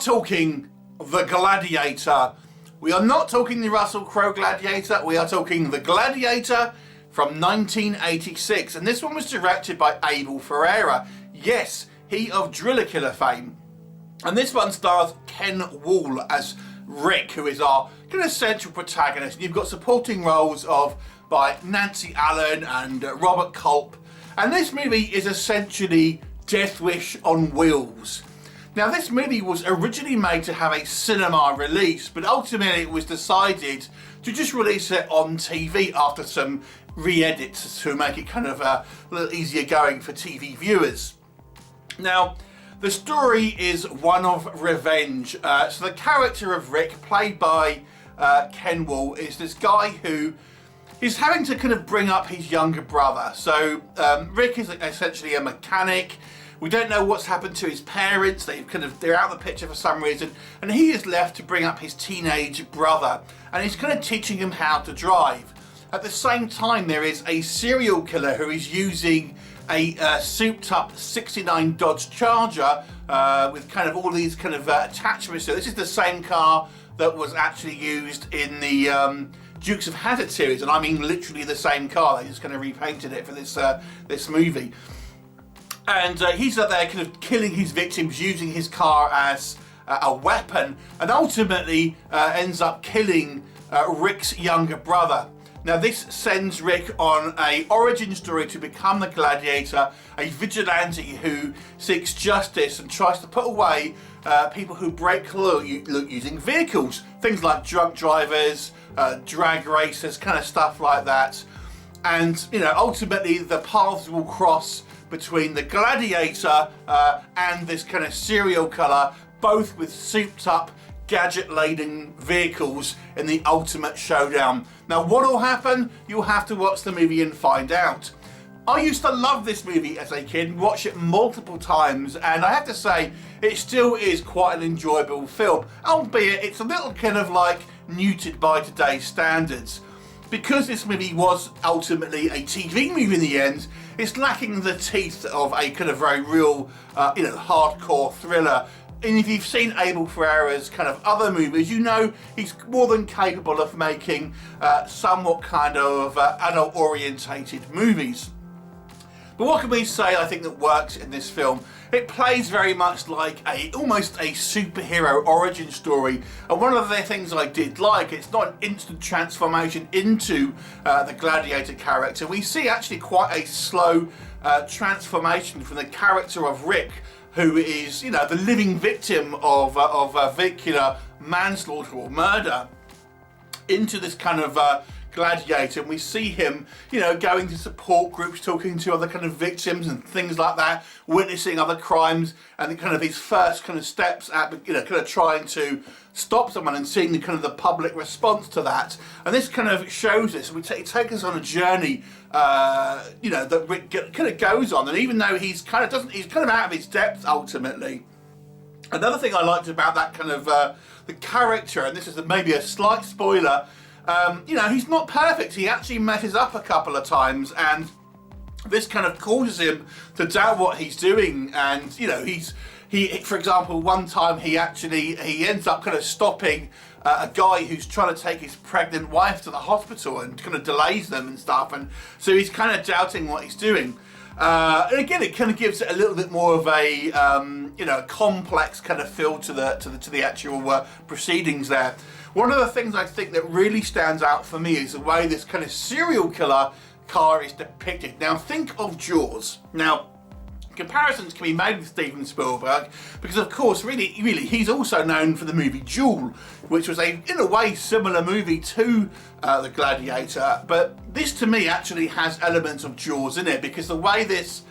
talking the Gladiator. We are not talking the Russell Crowe Gladiator, we are talking the Gladiator from 1986. And this one was directed by Abel Ferrara. Yes, he of Driller Killer fame. And this one stars Ken Wahl as Rick, who is our kind of central protagonist. And you've got supporting roles by Nancy Allen and Robert Culp. And this movie is essentially Death Wish on wheels. Now, this movie was originally made to have a cinema release, but ultimately it was decided to just release it on TV after some re-edits to make it kind of a little easier going for TV viewers. Now, the story is one of revenge. So the character of Rick, played by Ken Wahl, is this guy who is having to kind of bring up his younger brother. So Rick is essentially a mechanic. We don't know what's happened to his parents. They're out of the picture for some reason, and he is left to bring up his teenage brother, and he's kind of teaching him how to drive. At the same time, there is a serial killer who is using a souped-up '69 Dodge Charger with kind of all these kind of attachments. So this is the same car that was actually used in the Dukes of Hazzard series, and I mean literally the same car. They just kind of repainted it for this movie. And he's out there kind of killing his victims using his car as a weapon, and ultimately ends up killing Rick's younger brother. Now, this sends Rick on an origin story to become the Gladiator, a vigilante who seeks justice and tries to put away people who break law using vehicles. Things like drunk drivers, drag racers, kind of stuff like that. And, you know, ultimately the paths will cross between the Gladiator and this kind of serial killer, both with souped up, gadget-laden vehicles in the ultimate showdown. Now, what will happen? You'll have to watch the movie and find out. I used to love this movie as a kid, watch it multiple times, and I have to say, it still is quite an enjoyable film, albeit it's a little kind of like neutered by today's standards. Because this movie was ultimately a TV movie in the end, it's lacking the teeth of a kind of very real, hardcore thriller. And if you've seen Abel Ferrara's kind of other movies, you know he's more than capable of making somewhat kind of adult-orientated movies. But what can we say, I think, that works in this film? It plays very much like almost a superhero origin story. And one of the things I did like, it's not an instant transformation into the Gladiator character. We see actually quite a slow transformation from the character of Rick, who is, you know, the living victim of vehicular manslaughter or murder, into this kind of Gladiator. And we see him, you know, going to support groups, talking to other kind of victims and things like that, witnessing other crimes, and kind of his first kind of steps at, you know, kind of trying to stop someone and seeing the kind of the public response to that. And this kind of shows us, we take us on a journey, that Rick kind of goes on. And even though he's kind of out of his depth ultimately. Another thing I liked about that kind of the character, and this is maybe a slight spoiler, he's not perfect. He actually messes up a couple of times, and this kind of causes him to doubt what he's doing. And, you know, he for example, one time he ends up kind of stopping a guy who's trying to take his pregnant wife to the hospital and kind of delays them and stuff. And so he's kind of doubting what he's doing. And again, it kind of gives it a little bit more of a, complex kind of feel to the actual proceedings there. One of the things I think that really stands out for me is the way this kind of serial killer car is depicted. Now, think of Jaws. Now, comparisons can be made with Steven Spielberg because, of course, really, he's also known for the movie Duel, which was in a way, similar movie to The Gladiator. But this, to me, actually has elements of Jaws in it, because the way this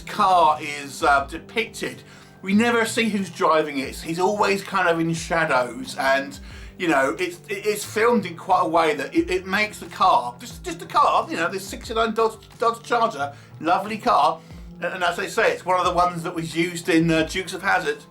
car is depicted, we never see who's driving it. He's always kind of in shadows, and you know, it's filmed in quite a way that it makes the car, just a car, you know, this '69 Dodge Charger, lovely car. And as I say, it's one of the ones that was used in Dukes of Hazzard.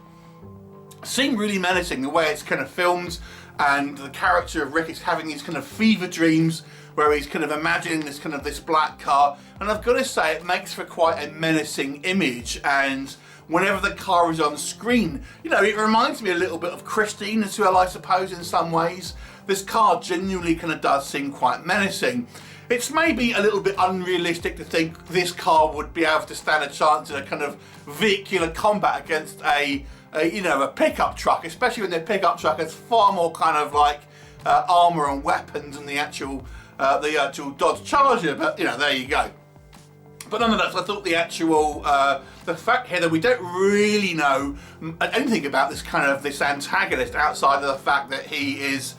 Seemed really menacing the way it's kind of filmed, and the character of Rick is having these kind of fever dreams where he's kind of imagining this black car. And I've got to say, it makes for quite a menacing image. And whenever the car is on screen. You know, it reminds me a little bit of Christine as well, I suppose, in some ways. This car genuinely kind of does seem quite menacing. It's maybe a little bit unrealistic to think this car would be able to stand a chance in a kind of vehicular combat against a pickup truck, especially when the pickup truck has far more kind of like armour and weapons than the actual Dodge Charger. But you know, there you go. But nonetheless, I thought the fact here that we don't really know anything about this antagonist outside of the fact that he is,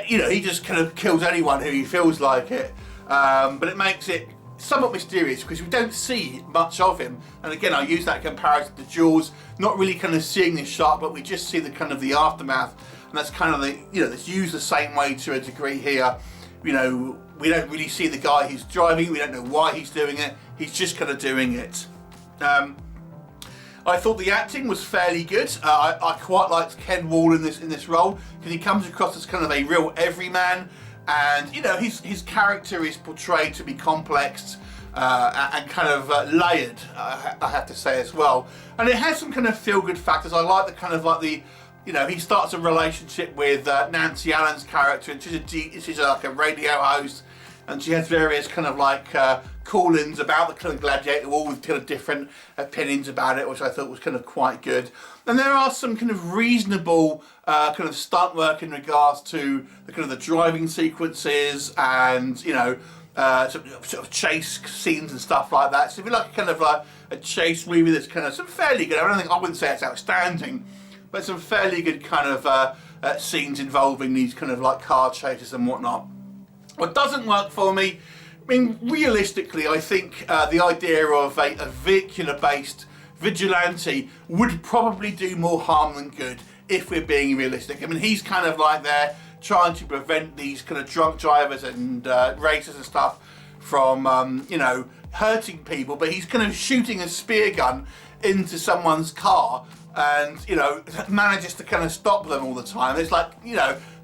he just kind of kills anyone who he feels like it. But it makes it somewhat mysterious because we don't see much of him. And again, I use that comparison to Jaws, not really kind of seeing this shark, but we just see the kind of the aftermath. And that's kind of it's used the same way to a degree here. You know, we don't really see the guy who's driving. We don't know why he's doing it. He's just kind of doing it. I thought the acting was fairly good. I quite liked Ken Wahl in this role because he comes across as kind of a real everyman. And you know, his character is portrayed to be complex and kind of layered, I have to say as well. And it has some kind of feel-good factors. I like the kind of like he starts a relationship with Nancy Allen's character, and she's like a radio host, and she has various kind of like call-ins about the kind of Gladiator, all with kind of different opinions about it, which I thought was kind of quite good. And there are some kind of reasonable kind of stunt work in regards to the kind of the driving sequences and sort of chase scenes and stuff like that. So if you like kind of like a chase movie that's kind of some fairly good, I wouldn't say it's outstanding, but some fairly good kind of scenes involving these kind of like car chases and whatnot. What doesn't work for me, I mean, realistically, I think the idea of a vehicular-based vigilante would probably do more harm than good if we're being realistic. I mean, he's kind of like there trying to prevent these kind of drunk drivers and racers and stuff from, hurting people, but he's kind of shooting a spear gun into someone's car and, manages to kind of stop them all the time. It's like,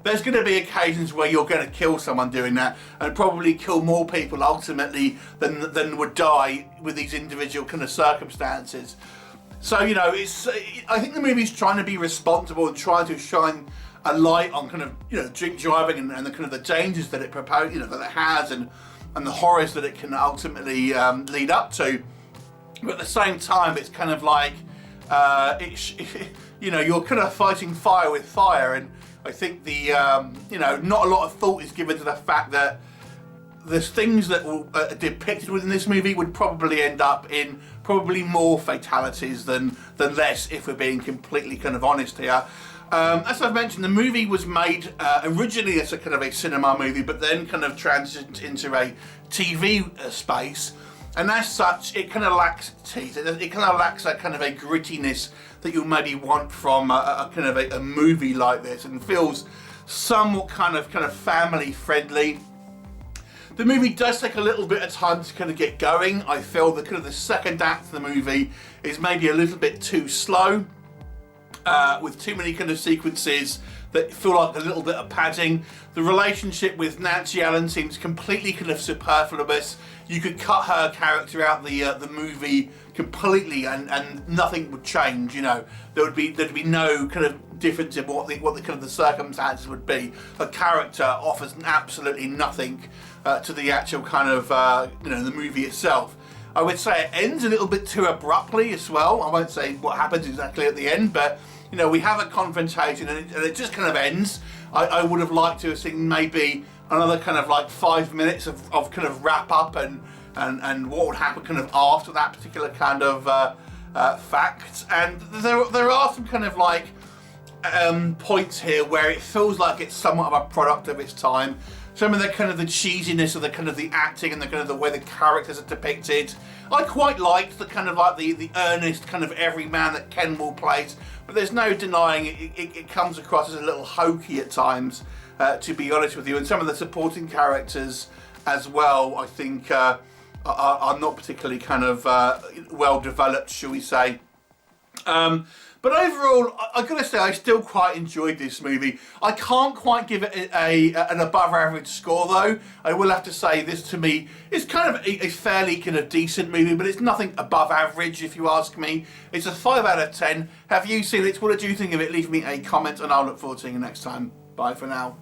there's going to be occasions where you're going to kill someone doing that and probably kill more people ultimately than would die with these individual kind of circumstances. So, I think the movie's trying to be responsible and trying to shine a light on kind of, drink driving and the kind of the dangers that it proposes, that it has and the horrors that it can ultimately lead up to. But at the same time, it's kind of like, you're kind of fighting fire with fire, and I think not a lot of thought is given to the fact that the things that are depicted within this movie would probably end up in probably more fatalities than less, if we're being completely kind of honest here. As I've mentioned, the movie was made originally as a kind of a cinema movie, but then kind of transitioned into a TV space. And as such, it kind of lacks teeth. It kind of lacks that kind of a grittiness that you maybe want from a kind of a movie like this, and feels somewhat kind of family friendly. The movie does take a little bit of time to kind of get going. I feel that kind of the second act of the movie is maybe a little bit too slow, with too many kind of sequences that feel like a little bit of padding. The relationship with Nancy Allen seems completely kind of superfluous. You could cut her character out the movie completely, and nothing would change. There'd be no kind of difference in what the kind of the circumstances would be. Her character offers absolutely nothing to the actual kind of the movie itself. I would say it ends a little bit too abruptly as well. I won't say what happens exactly at the end, but we have a confrontation and it just kind of ends. I would have liked to have seen maybe another kind of like 5 minutes of kind of wrap up and what would happen kind of after that particular kind of fact. And there are some kind of like points here where it feels like it's somewhat of a product of its time. Some of the kind of the cheesiness of the kind of the acting and the kind of the way the characters are depicted. I quite liked the kind of like the earnest kind of everyman that Ken Wahl plays, but there's no denying it comes across as a little hokey at times, to be honest with you. And some of the supporting characters as well, I think, are not particularly kind of well developed, shall we say. But overall, I've got to say, I still quite enjoyed this movie. I can't quite give it an above average score though. I will have to say this, to me, is kind of a fairly kind of decent movie, but it's nothing above average if you ask me. It's a 5 out of 10. Have you seen it? What did you think of it? Leave me a comment and I'll look forward to seeing you next time. Bye for now.